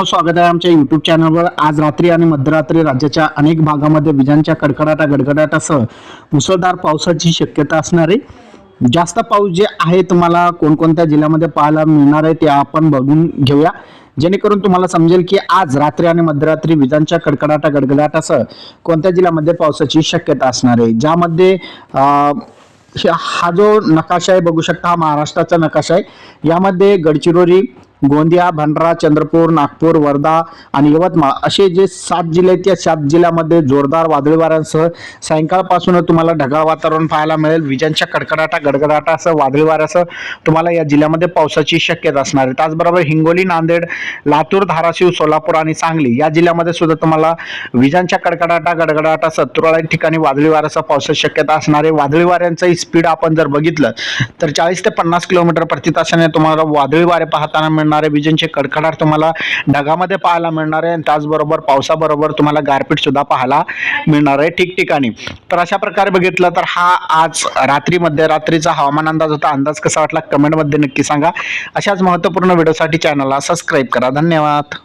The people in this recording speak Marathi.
स्वागत आहे आमच्या YouTube चॅनलवर। आज रात्री आणि मध्यरात्री राज्याच्या अनेक भागामध्ये विजांच्या गडगडाटासह मुसळधार पावसाची शक्यता असणार आहे। जास्त पाऊस जे आहे तुम्हाला कोणकोणत्या जिल्ह्यामध्ये पाहायला मिळणार आहे ते आपण बघून घेऊया, जेणेकरून तुम्हाला समजेल की आज रात्री आणि मध्यरात्री विजांच्या गडगडाटासह कोणत्या जिल्ह्यामध्ये पावसाची शक्यता असणार आहे। ज्यामध्ये हा जो नकाशा आहे बघू शकता, हा महाराष्ट्राचा नकाशा आहे। यामध्ये गडचिरोली, गोंदिया, भंडारा, चंद्रपूर, नागपूर, वर्धा आणि यवतमाळ असे जे 7 जिल्हे आहेत, त्या 7 जिल्ह्यामध्ये जोरदार वादळी वाऱ्यांसह सायंकाळपासून तुम्हाला ढगाळ वातावरण पाहायला मिळेल। विजांच्या गडगडाटासह वादळी वाऱ्यासह तुम्हाला या जिल्ह्यामध्ये पावसाची शक्यता असणार आहे। त्याचबरोबर हिंगोली, नांदेड, लातूर, धाराशिव, सोलापूर आणि सांगली या जिल्ह्यामध्ये सुद्धा तुम्हाला विजांच्या गडगडाटासह तुरळक ठिकाणी वादळी वाऱ्यासह पावसाची शक्यता असणार आहे। वादळी वाऱ्यांचं स्पीड आपण जर बघितलं तर 40 ते 50 किलोमीटर प्रति तासाने तुम्हाला वादळी वारे पाहताना मिळणार आहे। विजांचे कडकडाट तुम्हाला ढगामध्ये पाहायला मिळणार आहे आणि त्याचबरोबर पावसाबरोबर तुम्हाला गारपीट सुद्धा पाहायला मिळणार आहे ठिकठिकाणी। तर अशा प्रकारे बघितलं तर हा आज मध्यरात्रीचा हवामान अंदाज होता। अंदाज कसा वाटला कमेंट मध्ये नक्की सांगा। अशाच महत्त्वपूर्ण व्हिडिओसाठी चॅनलला सबस्क्राईब करा। धन्यवाद।